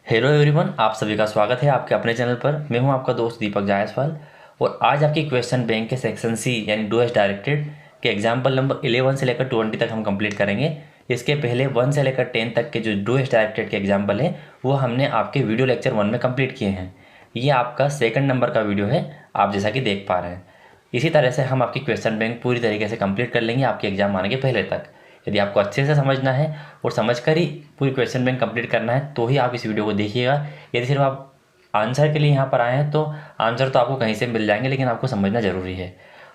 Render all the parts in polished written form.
Hello everyone, आप सभी का स्वागत है आपके अपने चैनल पर। मैं हूं आपका दोस्त दीपक जायसवाल और आज आपकी क्वेश्चन बैंक के सेक्शन सी यानी डू एस डायरेक्टेड के एग्जाम्पल नंबर 11 से लेकर 20 तक हम कंप्लीट करेंगे। इसके पहले 1 से लेकर 10 तक के जो डू एस डायरेक्टेड के एग्जाम्पल है वो हमने आपके वीडियो लेक्चर 1 में कंप्लीट किए हैं। ये आपका सेकंड नंबर का वीडियो है, आप जैसा कि देख पा रहे हैं। इसी तरह से हम आपकी क्वेश्चन बैंक पूरी तरीके से कंप्लीट कर लेंगे आपके एग्जाम आने के पहले तक। यदि आपको अच्छे से समझना है और समझकर ही पूरी क्वेश्चन बैंक कंप्लीट करना है तो ही आप इस वीडियो को देखिएगा। यदि सिर्फ आप आंसर के लिए यहाँ पर आए हैं तो आंसर तो आपको कहीं से मिल जाएंगे, लेकिन आपको समझना ज़रूरी है।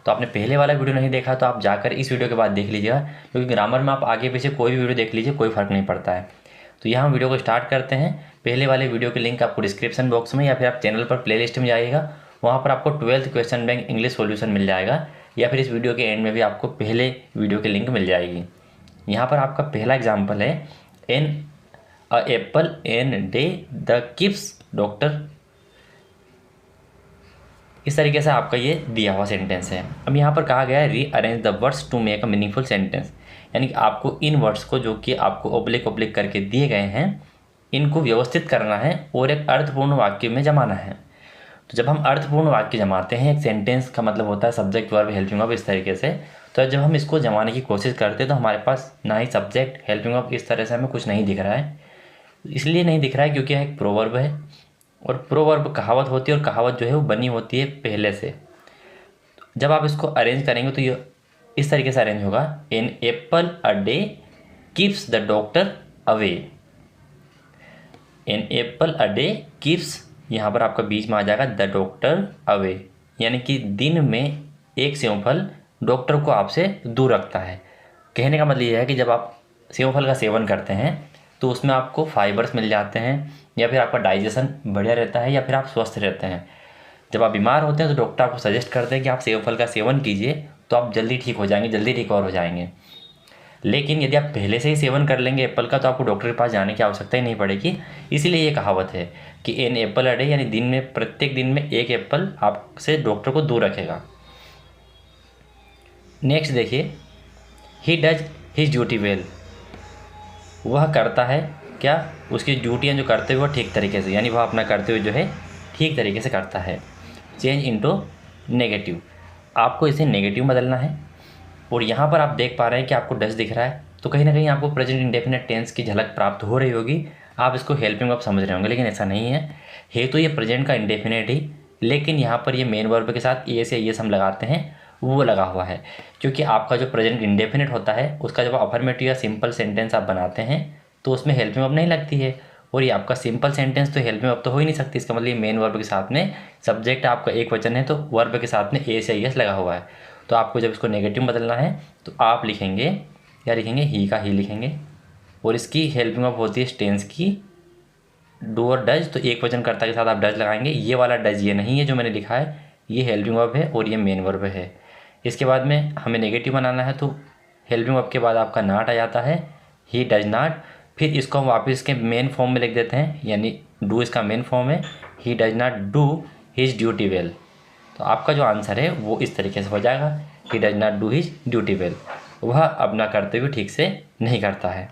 तो आपने पहले वाला वीडियो नहीं देखा तो आप जाकर इस वीडियो के बाद देख लीजिएगा, क्योंकि ग्रामर में आप आगे पीछे कोई भी वीडियो देख लीजिए, कोई फ़र्क नहीं पड़ता है। तो यहाँ हम वीडियो को स्टार्ट करते हैं। पहले वाले वीडियो के लिंक आपको डिस्क्रिप्शन बॉक्स में या फिर आप चैनल पर प्लेलिस्ट में जाइएगा, वहाँ पर आपको 12th question bank English solution मिल जाएगा, या फिर इस वीडियो के एंड में भी आपको पहले वीडियो की लिंक मिल जाएगी। यहाँ पर आपका पहला एग्जाम्पल है an a apple an day the keeps doctor. इस तरीके से आपका ये दिया हुआ सेंटेंस है। अब यहाँ पर कहा गया है rearrange the words to make a meaningful sentence, यानी कि आपको इन वर्ड्स को जो कि आपको ओब्लिक ओब्लिक करके दिए गए हैं इनको व्यवस्थित करना है और एक अर्थपूर्ण वाक्य में जमाना है। तो जब हम अर्थपूर्ण वाक्य जमाते हैं, एक सेंटेंस का मतलब होता है सब्जेक्ट वर्ब हेल्पिंग वर्ब इस तरीके से, तो जब हम इसको जमाने की कोशिश करते हैं तो हमारे पास ना ही सब्जेक्ट हेल्पिंग वर्ब इस तरह से हमें कुछ नहीं दिख रहा है। इसलिए नहीं दिख रहा है क्योंकि यह एक प्रोवर्ब है और प्रोवर्ब कहावत होती है और कहावत जो है वो बनी होती है पहले से। जब आप इसको अरेंज करेंगे तो ये इस तरीके से अरेंज होगा, an apple a day keeps the doctor away. An apple a day keeps, यहाँ पर आपका बीच में आ जाएगा द डॉक्टर अवे, यानी कि दिन में एक सेवफल डॉक्टर को आपसे दूर रखता है। कहने का मतलब यह है कि जब आप सेवफल का सेवन करते हैं तो उसमें आपको फाइबर्स मिल जाते हैं, या फिर आपका डाइजेशन बढ़िया रहता है, या फिर आप स्वस्थ रहते हैं। जब आप बीमार होते हैं तो डॉक्टर आपको सजेस्ट करते हैं कि आप सेवफल का सेवन कीजिए, तो आप जल्दी ठीक हो जाएंगे, जल्दी रिकवर हो जाएंगे। लेकिन यदि आप पहले से ही सेवन कर लेंगे एप्पल का तो आपको डॉक्टर के पास जाने की आवश्यकता ही नहीं पड़ेगी। इसीलिए ये कहावत है कि एन एप्पल अ डे, यानी दिन में प्रत्येक दिन में एक एप्पल आपसे डॉक्टर को दूर रखेगा। नेक्स्ट देखिए, he does his duty well. वह करता है क्या, उसकी ड्यूटियाँ जो करते हुए ठीक तरीके से, यानी वह अपना करते हुए जो है ठीक तरीके से करता है। चेंज इनटू नेगेटिव, आपको इसे नेगेटिव बदलना है। और यहाँ पर आप देख पा रहे हैं कि आपको डज दिख रहा है, तो कहीं ना कहीं आपको प्रेजेंट इंडेफिनिट टेंस की झलक प्राप्त हो रही होगी। आप इसको हेल्पिंग वर्ब समझ रहे होंगे, लेकिन ऐसा नहीं है तो ये प्रेजेंट का इंडेफिनिट ही, लेकिन यहाँ पर ये मेन वर्ब के साथ एस या एस हम लगाते हैं, वो लगा हुआ है। क्योंकि आपका जो प्रेजेंट इंडेफिनिट होता है उसका जब अफर्मेटिव या सिंपल सेंटेंस आप बनाते हैं तो उसमें हेल्पिंग वर्ब नहीं लगती है, और ये आपका सिंपल सेंटेंस तो हेल्पिंग वर्ब तो हो ही नहीं सकती। इसका मतलब ये मेन वर्ब के साथ में सब्जेक्ट आपका एक वचन है तो वर्ब के साथ में एस या एस लगा हुआ है। तो आपको जब इसको नेगेटिव बदलना है तो आप लिखेंगे, क्या लिखेंगे, ही का ही लिखेंगे, और इसकी हेल्पिंग वर्ब होती है टेंस की डू और डज, तो एक वचन कर्ता के साथ आप डज लगाएंगे। ये वाला डज ये नहीं है जो मैंने लिखा है, ये हेल्पिंग वर्ब है और ये मेन वर्ब है। इसके बाद में हमें नेगेटिव बनाना है तो हेल्पिंग वर्ब के बाद आपका नॉट आ जाता है, ही डज नॉट। फिर इसको हम वापस इसके मेन फॉर्म में लिख देते हैं, यानी डू इसका मेन फॉर्म है, he does not do his duty well. तो आपका जो आंसर है वो इस तरीके से हो जाएगा, he does not do his duty well, वह अपना करते हुए ठीक से नहीं करता है।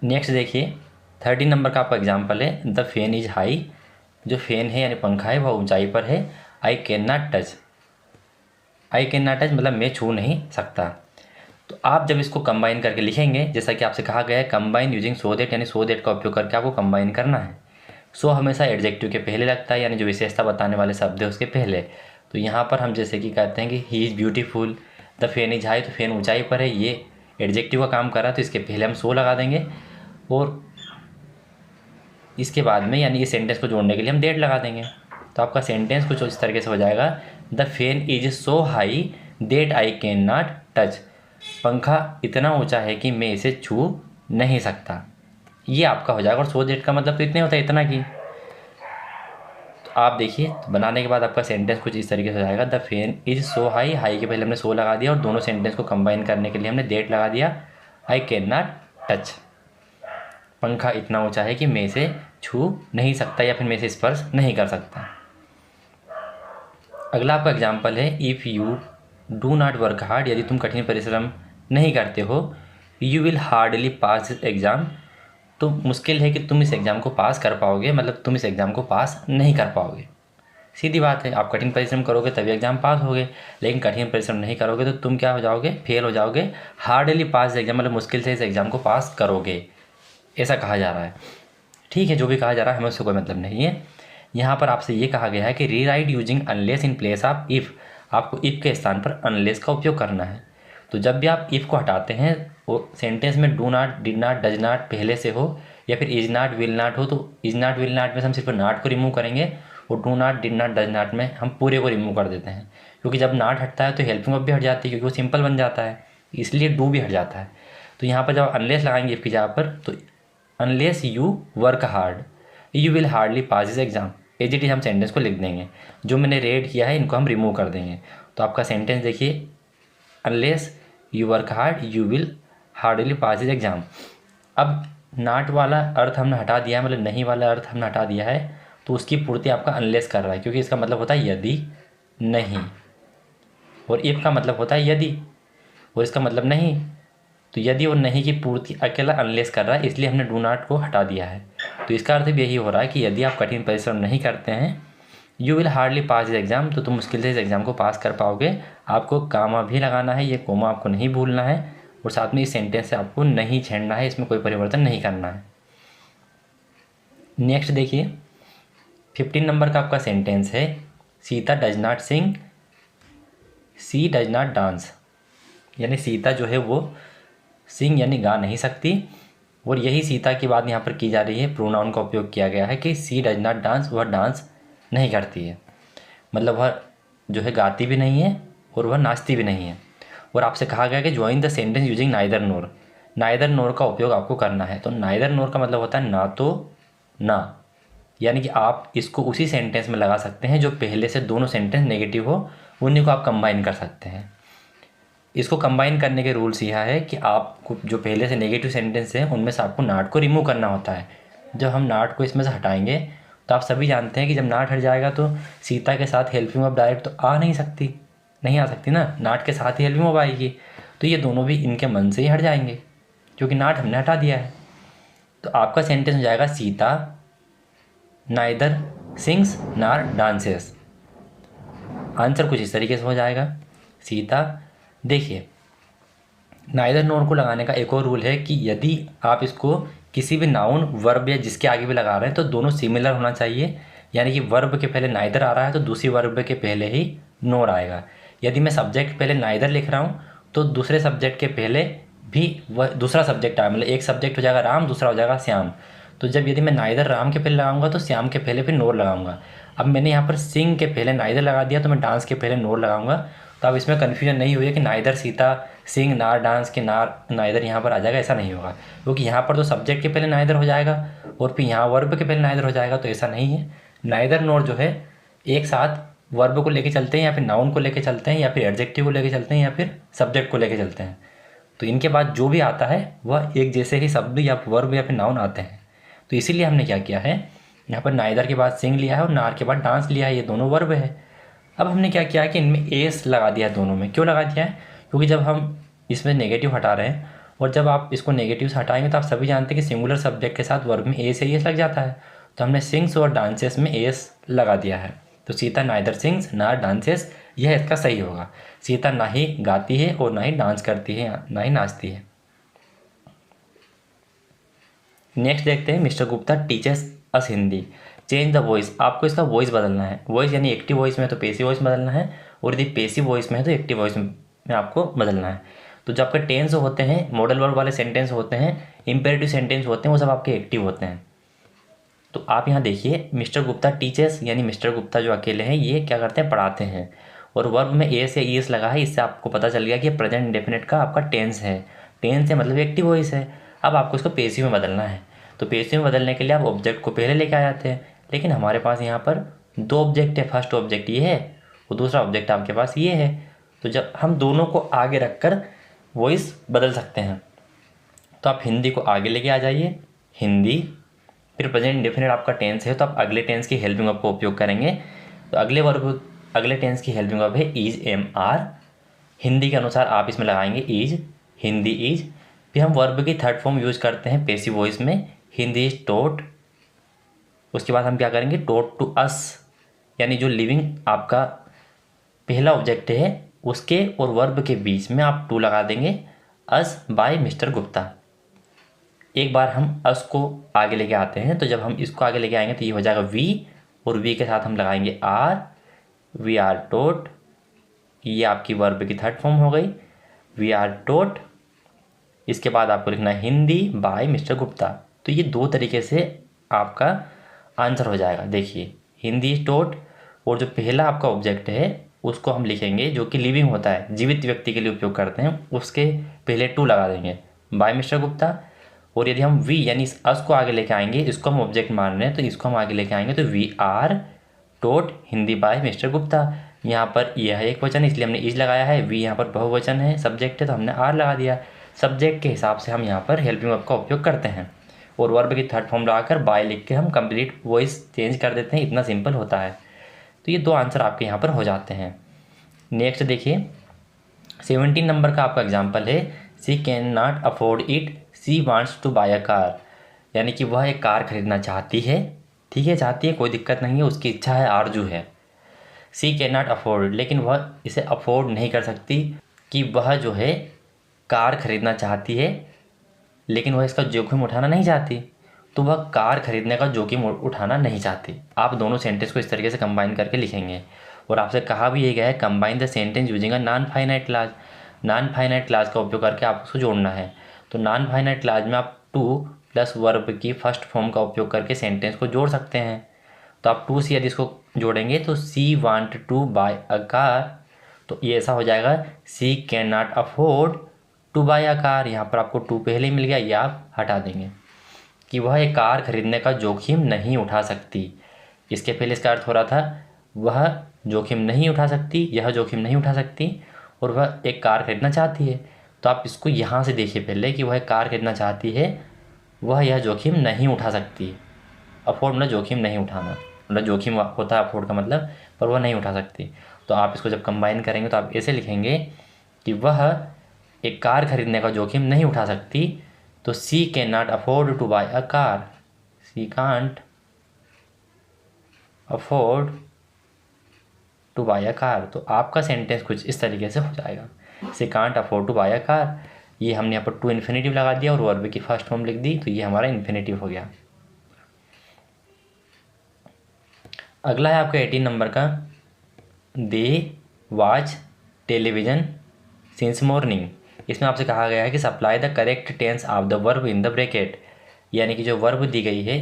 नेक्स्ट देखिए, 13 नंबर का आपका एग्जाम्पल है, द फैन इज हाई। जो फैन है यानी पंखा है वह ऊंचाई पर है। I can not touch, I can not touch मतलब मैं छू नहीं सकता। तो आप जब इसको कंबाइन करके लिखेंगे, जैसा कि आपसे कहा गया है कंबाइन यूजिंग सो दैट, यानी सो दैट का उपयोग करके आपको कंबाइन करना है। सो हमेशा एडजेक्टिव के पहले लगता है, यानी जो विशेषता बताने वाले शब्द है उसके पहले। तो यहाँ पर हम जैसे कि कहते हैं कि he is beautiful, the fan is high, तो फैन ऊंचाई पर है, ये एडजेक्टिव का काम कर रहा है, तो इसके पहले हम सो लगा देंगे, और इसके बाद में यानी ये सेंटेंस को जोड़ने के लिए हम दैट लगा देंगे। तो आपका सेंटेंस कुछ इस तरीके से हो जाएगा, the fan is so high that I can not touch. पंखा इतना ऊंचा है कि मैं इसे छू नहीं सकता, ये आपका हो जाएगा। और सो दैट का मतलब तो इतने होता है, इतना की। तो आप देखिए, तो बनाने के बाद आपका सेंटेंस कुछ इस तरीके से हो जाएगा, the fan is so high, high के पहले हमने सो लगा दिया और दोनों सेंटेंस को कंबाइन करने के लिए हमने दैट लगा दिया, आई कैन नॉट टच। पंखा इतना ऊंचा है कि मैं इसे छू नहीं सकता या फिर मैं इसे स्पर्श नहीं कर सकता। अगला आपका एग्जाम्पल है, if you do not work hard, यदि तुम कठिन परिश्रम नहीं करते हो, you will hardly pass this exam, तो मुश्किल है कि तुम इस एग्ज़ाम को पास कर पाओगे, मतलब तुम इस एग्ज़ाम को पास नहीं कर पाओगे। सीधी बात है, आप कठिन परिश्रम करोगे तभी एग्ज़ाम पास होगे, लेकिन कठिन परिश्रम नहीं करोगे तो तुम क्या हो जाओगे, फेल हो जाओगे। हार्डली पास एग्जाम, मतलब मुश्किल से इस एग्ज़ाम को पास करोगे, ऐसा कहा जा रहा है। ठीक है, जो भी कहा जा रहा है हमें उससे कोई मतलब नहीं है। यहाँ पर आपसे ये कहा गया है कि rewrite using unless in place of if, आपको इफ़ के स्थान पर अनलेस का उपयोग करना है। तो जब भी आप इफ़ को हटाते हैं, वो सेंटेंस में do not, did not, does not पहले से हो या फिर इज नॉट, विल नॉट हो, तो इज नॉट, विल नॉट में से हम सिर्फ नॉट को रिमूव करेंगे और do not, did not, does not में हम पूरे को रिमूव कर देते हैं। क्योंकि जब नॉट हटता है तो हेल्पिंग वर्ब भी हट जाती है, क्योंकि वो सिंपल बन जाता है, इसलिए डू भी हट जाता है। तो यहाँ पर जब अनलेस लगाएंगे इफ़ की जगह पर, तो unless you work hard you will hardly pass this exam, as it is हम सेंटेंस को लिख देंगे। जो मैंने रेड किया है इनको हम रिमूव कर देंगे। तो आपका सेंटेंस देखिए, unless you work hard you will hardly pass this exam. अब नॉट वाला अर्थ हमने हटा दिया है, मतलब नहीं वाला अर्थ हमने हटा दिया है, तो उसकी पूर्ति आपका अनलेस कर रहा है, क्योंकि इसका मतलब होता है यदि नहीं, और इफ़ का मतलब होता है यदि, और इसका मतलब नहीं। तो यदि और नहीं की पूर्ति अकेला अनलेस कर रहा है, इसलिए हमने डू नॉट को हटा दिया है। तो इसका अर्थ भी यही हो रहा है कि यदि आप कठिन परिश्रम नहीं करते हैं, यू विल हार्डली पास इस एग्ज़ाम, तो तुम मुश्किल से इस एग्ज़ाम को पास कर पाओगे। आपको कामा भी लगाना है, ये कोमा आपको नहीं भूलना है, और साथ में इस सेंटेंस से आपको नहीं छेड़ना है, इसमें कोई परिवर्तन नहीं करना है। नेक्स्ट देखिए, 15 नंबर का आपका सेंटेंस है, Sita does not sing she does not dance, यानी सीता जो है वो सिंग यानी गा नहीं सकती, और यही सीता की बात यहाँ पर की जा रही है। प्रोनाउन का उपयोग किया गया है कि सी डज नॉट डांस, वह डांस नहीं करती है, मतलब वह जो है गाती भी नहीं है और वह नाचती भी नहीं है। और आपसे कहा गया कि join the sentence using neither nor, neither nor का उपयोग आपको करना है। तो नाइदर नोर का मतलब होता है ना तो ना, यानी कि आप इसको उसी सेंटेंस में लगा सकते हैं जो पहले से दोनों सेंटेंस नेगेटिव हो, उन्हीं को आप कंबाइन कर सकते हैं। इसको कंबाइन करने के रूल्स यह है कि आपको जो पहले से नेगेटिव सेंटेंस हैं उनमें से आपको नॉट को रिमूव करना होता है। जब हम नॉट को इसमें से हटाएंगे तो आप सभी जानते हैं कि जब नॉट हट जाएगा तो सीता के साथ हेल्पिंग वर्ब डायरेक्ट तो आ नहीं सकती, नहीं आ सकती ना, नॉट के साथ ही हेल्पिंग वर्ब आएगी। तो ये दोनों भी इनके मन से ही हट जाएंगे, क्योंकि नॉट हमने हटा दिया है। तो आपका सेंटेंस हो जाएगा, Sita neither sings nor dances. Answer कुछ इस तरीके से हो जाएगा, सीता। देखिए, नाइदर नोर को लगाने का एक और रूल है कि यदि आप इसको किसी भी नाउन, वर्ब या जिसके आगे भी लगा रहे हैं तो दोनों सिमिलर होना चाहिए, यानी कि वर्ब के पहले नाइदर आ रहा है तो दूसरी वर्ब के पहले ही नोर आएगा। यदि मैं सब्जेक्ट पहले नाइदर लिख रहा हूँ तो दूसरे सब्जेक्ट के पहले भी वह दूसरा सब्जेक्ट आए, मतलब एक सब्जेक्ट हो जाएगा राम, दूसरा हो जाएगा श्याम। तो जब यदि मैं नाइदर राम के पहले लगाऊंगा तो श्याम के पहले फिर नोर लगाऊंगा। अब मैंने यहाँ पर सिंग के पहले नाइदर लगा दिया तो मैं डांस के पहले नोर लगाऊंगा। तो अब इसमें कन्फ्यूजन नहीं हुई है कि नाइदर सीता सिंग नार डांस के नार नाइदर यहाँ पर आ जाएगा, ऐसा नहीं होगा, क्योंकि यहाँ पर तो सब्जेक्ट के पहले नाइदर हो जाएगा और फिर यहाँ वर्ब के पहले नाइदर हो जाएगा। तो ऐसा नहीं है, नाइदर नोर जो है एक साथ वर्ब को लेके चलते हैं या फिर नाउन को लेके चलते हैं या फिर एडजेक्टिव को लेके चलते हैं या फिर सब्जेक्ट को लेके चलते हैं। तो इनके बाद जो भी आता है वह एक जैसे ही शब्द या वर्ब या फिर नाउन आते हैं। तो इसीलिए हमने क्या किया है, यहाँ पर नाइदर के बाद सिंग लिया है और नार के बाद डांस लिया है, ये दोनों वर्ब है। अब हमने क्या किया है कि इनमें एस लगा दिया है दोनों में। क्यों लगा दिया है, क्योंकि जब हम इसमें नेगेटिव हटा रहे हैं और जब आप इसको नेगेटिव से हटाएंगे तो आप सभी जानते हैं कि सिंगुलर सब्जेक्ट के साथ वर्ब में ए से एस लग जाता है। तो हमने सिंग्स और डांसेस में एस लगा दिया है। तो सीता नाइदर सिंग्स नार डांसेस, यह इसका सही होगा। सीता ना ही गाती है और ना ही डांस करती है, ना ही नाचती है। नेक्स्ट देखते हैं, mister Gupta teachers us Hindi, change the voice. आपको इसका वॉइस बदलना है। वॉइस यानी एक्टिव वॉइस में है तो पैसिव वॉइस बदलना है, और यदि पैसिव वॉइस में है तो एक्टिव वॉइस में आपको बदलना है। तो जो आपके टेंस होते हैं, मॉडल वर्ब वाले सेंटेंस होते हैं, इंपेरेटिव सेंटेंस होते हैं, वो सब आपके एक्टिव होते हैं। तो आप यहाँ देखिए, मिस्टर गुप्ता टीचर्स यानी मिस्टर गुप्ता जो अकेले हैं ये क्या करते हैं, पढ़ाते हैं, और वर्ब में एस या ईएस लगा है। इससे आपको पता चल गया कि प्रेजेंट इंडेफिनिट का आपका टेंस है। टेंस है मतलब एक्टिव वॉइस है। अब आपको इसको पैसिव में बदलना है। तो पैसिव में बदलने के लिए आप ऑब्जेक्ट को पहले लेके आ जाते हैं, लेकिन हमारे पास यहाँ पर दो ऑब्जेक्ट है। फर्स्ट ऑब्जेक्ट ये है और दूसरा ऑब्जेक्ट आपके पास ये है। तो जब हम दोनों को आगे रखकर वॉइस बदल सकते हैं, तो आप हिंदी को आगे लेके आ जाइए, हिंदी, फिर प्रेजेंट इंडेफिनिट आपका टेंस है तो आप अगले टेंस की हेल्पिंग वर्ब का उपयोग करेंगे। तो अगले टेंस की हेल्पिंग वर्ब है इज, एम, आर। हिंदी के अनुसार आप इसमें लगाएंगे इज, हिंदी इज। फिर हम वर्ब की थर्ड फॉर्म यूज करते हैं पैसिव वॉइस में, हिंदी इज टोट, उसके बाद हम क्या करेंगे, टोट टू अस, यानी जो लिविंग आपका पहला ऑब्जेक्ट है उसके और वर्ब के बीच में आप टू लगा देंगे, अस बाय मिस्टर गुप्ता। एक बार हम अस को आगे लेके आते हैं, तो जब हम इसको आगे लेके आएंगे तो ये हो जाएगा वी, और वी के साथ हम लगाएंगे आर, वी आर टोट, ये आपकी वर्ब की थर्ड फॉर्म हो गई, वी आर टोट। इसके बाद आपको लिखना है हिंदी बाय मिस्टर गुप्ता। तो ये दो तरीके से आपका आंसर हो जाएगा। देखिए हिंदी टोट, और जो पहला आपका ऑब्जेक्ट है उसको हम लिखेंगे जो कि लिविंग होता है, जीवित व्यक्ति के लिए उपयोग करते हैं, उसके पहले टू लगा देंगे, बाय मिस्टर गुप्ता। और यदि हम वी यानी इस अस को आगे लेके आएंगे, इसको हम ऑब्जेक्ट मान रहे हैं तो इसको हम आगे लेके आएंगे, तो we are taught Hindi by mister Gupta. यहाँ पर यह एक वचन है इसलिए हमने इज लगाया है, वी यहाँ पर बहुवचन है, सब्जेक्ट है तो हमने आर लगा दिया। सब्जेक्ट के हिसाब से हम यहाँ पर हेल्पिंग वर्ब का उपयोग करते हैं, और वर्ब की थर्ड फॉर्म लगाकर बाय लिख के हम कंप्लीट वॉइस चेंज कर देते हैं। इतना सिंपल होता है। तो ये दो आंसर आपके यहाँ पर हो जाते हैं। नेक्स्ट देखिए 17 नंबर का आपका एग्जाम्पल है, she can not afford it, she wants to buy a car, यानी कि वह एक कार खरीदना चाहती है, ठीक है, चाहती है, कोई दिक्कत नहीं है, उसकी इच्छा है, आरजू है। सी कैन नॉट अफोर्ड, लेकिन वह इसे अफोर्ड नहीं कर सकती, कि वह जो है कार खरीदना चाहती है लेकिन वह इसका जोखिम उठाना नहीं चाहती, तो वह कार खरीदने का जोखिम उठाना नहीं चाहती। आप दोनों सेंटेंस को इस तरीके से कंबाइन करके लिखेंगे, और आपसे कहा भी ये गया है combine the sentence using a non finite clause. Non finite clause का उपयोग करके आप उसको जोड़ना है। तो नॉन फाइनाइट क्लाज में आप टू प्लस वर्ब की फर्स्ट फॉर्म का उपयोग करके सेंटेंस को जोड़ सकते हैं। तो आप टू से यदि इसको जोड़ेंगे तो she want to buy a car, तो ये ऐसा हो जाएगा she can not afford to buy a car. यहाँ पर आपको टू पहले ही मिल गया, ये आप हटा देंगे कि वह एक कार खरीदने का जोखिम नहीं उठा सकती। इसके पहले इसका अर्थ हो रहा था वह जोखिम नहीं उठा सकती, यह जोखिम नहीं उठा सकती, और वह एक कार खरीदना चाहती है। तो आप इसको यहाँ से देखिए पहले कि वह एक कार खरीदना चाहती है, वह यह जोखिम नहीं उठा सकती। अफोर्ड मतलब जोखिम नहीं उठाना, मतलब जोखिम होता है अफोर्ड का मतलब, पर वह नहीं उठा सकती। तो आप इसको जब कंबाइन करेंगे तो आप ऐसे लिखेंगे कि वह एक कार खरीदने का जोखिम नहीं उठा सकती, तो she can not afford to buy a car, she can't afford to buy a car. तो आपका सेंटेंस कुछ इस तरीके से हो जाएगा, she can't afford to buy a car. ये हमने यहाँ पर टू इन्फिनेटिव लगा दिया और वर्ब की फर्स्ट फॉर्म लिख दी, तो ये हमारा इन्फिनेटिव हो गया। अगला है आपका 18 नंबर का, they watch television since morning. इसमें आपसे कहा गया है कि supply the correct tense of the verb in the bracket, यानी कि जो वर्ब दी गई है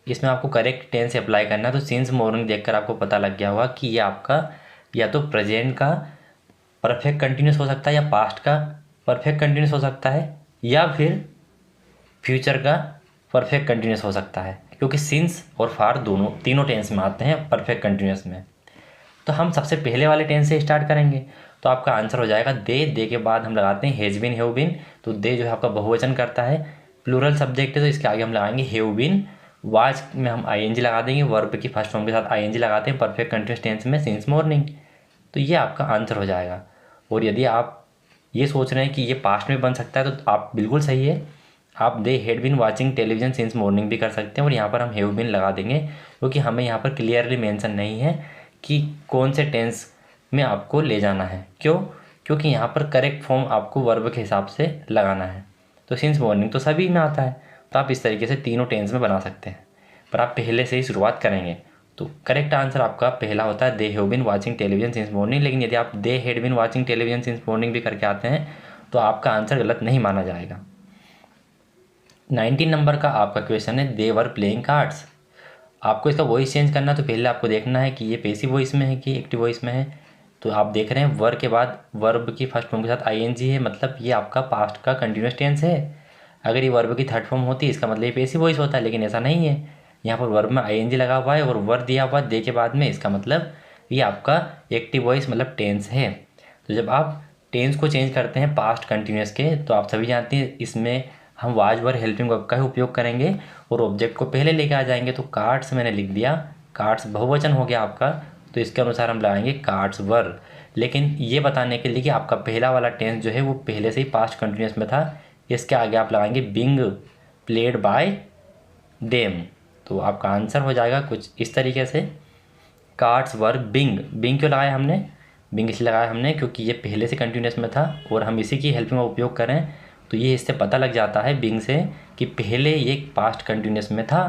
इसमें आपको करेक्ट टेंस अप्लाई करना है। तो सिंस मॉर्निंग देखकर आपको पता लग गया होगा कि ये आपका या तो प्रेजेंट का परफेक्ट कंटिन्यूस हो सकता है, या पास्ट का परफेक्ट कंटिन्यूस हो सकता है, या फिर फ्यूचर का परफेक्ट कंटिन्यूस हो सकता है, क्योंकि सिंस और फार दोनों तीनों टेंस में आते हैं परफेक्ट कंटिन्यूस में। तो हम सबसे पहले वाले टेंस से स्टार्ट करेंगे, तो आपका आंसर हो जाएगा दे के बाद हम लगाते हैं हैज़ बीन हैव बीन। तो दे जो है आपका बहुवचन करता है, प्लूरल सब्जेक्ट है, तो इसके आगे हम लगाएंगे हैव बीन। वाज में हम आईएनजी लगा देंगे, वर्ब की फर्स्ट फॉर्म के साथ आईएनजी लगाते हैं परफेक्ट कंटिन्यूस टेंस में सिंस मॉर्निंग। तो ये आपका आंसर हो जाएगा। और यदि आप ये सोच रहे हैं कि ये पास्ट में बन सकता है तो आप बिल्कुल सही है, आप they had been watching television since morning भी कर सकते हैं, और यहाँ पर हम हैव बीन लगा देंगे, क्योंकि हमें यहाँ पर क्लियरली मेंशन नहीं है कि कौन से टेंस में आपको ले जाना है। क्यों? क्योंकि यहाँ पर करेक्ट फॉर्म आपको वर्ब के हिसाब से लगाना है। तो सिंस मॉर्निंग तो सभी में आता है, तो आप इस तरीके से तीनों टेंस में बना सकते हैं, पर आप पहले से ही शुरुआत करेंगे। तो करेक्ट आंसर आपका पहला होता है they have been watching television since morning. लेकिन यदि आप they had been watching television since morning भी करके आते हैं तो आपका आंसर गलत नहीं माना जाएगा। 19 नंबर का आपका क्वेश्चन है दे वर प्लेइंग कार्ड्स। आपको इसका वॉइस चेंज करना है, तो पहले आपको देखना है कि ये पैसिव वॉइस में है कि एक्टिव वॉइस में है। तो आप देख रहे हैं वर के बाद वर्ब की फर्स्ट फॉर्म के साथ आईएनजी है, मतलब ये आपका पास्ट का कंटिन्यूस टेंस है। अगर ये वर्ब की थर्ड फॉर्म होती इसका मतलब ये पैसिव वॉइस होता है, लेकिन ऐसा नहीं है। यहाँ पर वर्ब में आईएनजी लगा हुआ है और वर दिया हुआ दे के बाद में, इसका मतलब ये आपका एक्टिव वॉइस मतलब टेंस है। तो जब आप टेंस को चेंज करते हैं पास्ट कंटिन्यूस के, तो आप सभी जानते हैं इसमें हम वाज वर हेल्पिंग वर्ब का ही उपयोग करेंगे और ऑब्जेक्ट को पहले लेके आ जाएंगे। तो कार्ड्स मैंने लिख दिया, कार्ड्स बहुवचन हो गया आपका, तो इसके अनुसार हम लगाएंगे कार्ड्स वर। लेकिन ये बताने के लिए कि आपका पहला वाला टेंस जो है वो पहले से ही पास्ट कंटिन्यूस में था, इसके आगे आप लगाएंगे बिंग प्लेड बाय देम। तो आपका आंसर हो जाएगा कुछ इस तरीके से, कार्ड्स वर बिंग। बिंग क्यों लगाया हमने? बिंग इसलिए लगाया हमने क्योंकि ये पहले से कंटिन्यूस में था और हम इसी की हेल्पिंग का उपयोग करें, तो ये इससे पता लग जाता है बिंग से कि पहले ये पास्ट कंटिन्यूस में था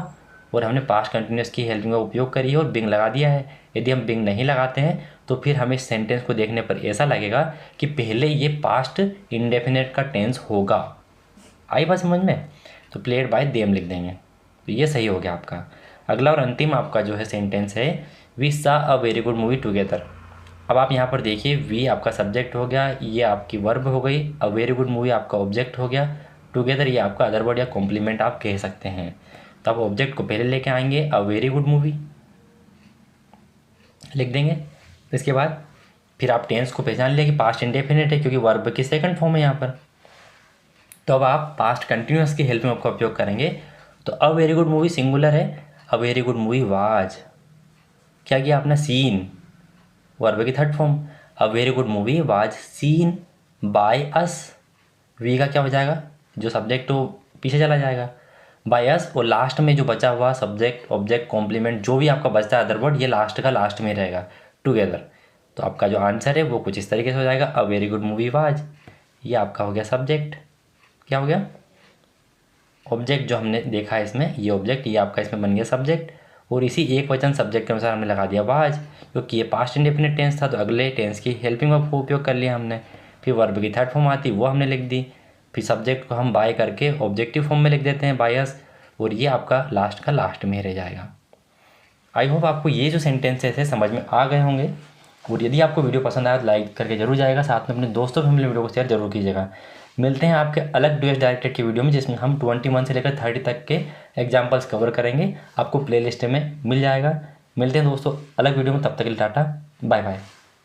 और हमने पास्ट कंटिन्यूस की हेल्पिंग का उपयोग करी है और बिंग लगा दिया है। यदि हम बिंग नहीं लगाते हैं तो फिर हमें इस सेंटेंस को देखने पर ऐसा लगेगा कि पहले ये पास्ट इंडेफिनिट का टेंस होगा। आई बात समझ में? तो प्लेड बाय देम लिख देंगे, तो ये सही हो गया आपका। अगला और अंतिम आपका जो है सेंटेंस है, we saw a very good movie together. अब आप यहाँ पर देखिए, वी आपका सब्जेक्ट हो गया, ये आपकी वर्ब हो गई, अ वेरी गुड मूवी आपका ऑब्जेक्ट हो गया, टुगेदर ये आपका अदर वर्ड या कॉम्प्लीमेंट आप कह सकते हैं। तो आप ऑब्जेक्ट को पहले लेके आएंगे, अ वेरी गुड मूवी लिख देंगे। इसके बाद फिर आप टेंस को पहचान लिया कि पास्ट इंडेफिनिट है क्योंकि वर्ब की सेकंड फॉर्म है यहाँ पर। तो अब आप पास्ट कंटिन्यूस की हेल्प में आपका उपयोग करेंगे। तो a very good movie singular है, a very good movie was, क्या किया आपने? सीन, वर्ब की third form, a very good movie was seen by us. We का क्या हो जाएगा? जो सब्जेक्ट हो पीछे चला जाएगा, बाय अस, और लास्ट में जो बचा हुआ सब्जेक्ट ऑब्जेक्ट कॉम्प्लीमेंट जो भी आपका बचता है अदर वर्ड, ये लास्ट का लास्ट में रहेगा, टुगेदर। तो आपका जो आंसर है वो कुछ इस तरीके से हो जाएगा, अ वेरी गुड मूवी वाज, ये आपका हो गया सब्जेक्ट। क्या हो गया? ऑब्जेक्ट जो हमने देखा है इसमें, ये ऑब्जेक्ट, ये आपका इसमें बन गया सब्जेक्ट, और इसी एक वचन सब्जेक्ट के अनुसार हमने लगा दिया वाज, क्योंकि ये पास्ट इंडेफिनिट टेंस था तो अगले टेंस की हेल्पिंग वर्ब का उपयोग कर लिया हमने। फिर वर्ब की थर्ड फॉर्म आती वो हमने लिख दी, फिर सब्जेक्ट को हम बाय करके ऑब्जेक्टिव फॉर्म में लिख देते हैं बायस, और ये आपका लास्ट का लास्ट में रह जाएगा। आई होप आपको ये जो सेंटेंसेस है समझ में आ गए होंगे, और यदि आपको वीडियो पसंद आया तो लाइक करके जरूर जाएगा, साथ में अपने दोस्तों फैमिली वीडियो को शेयर जरूर कीजिएगा। मिलते हैं आपके अलग डीएस डायरेक्टेड की वीडियो में, जिसमें हम 21 से लेकर 30 तक के एग्जाम्पल्स कवर करेंगे, आपको प्लेलिस्ट में मिल जाएगा। मिलते हैं दोस्तों अलग वीडियो में, तब तक के लिए टाटा बाय बाय।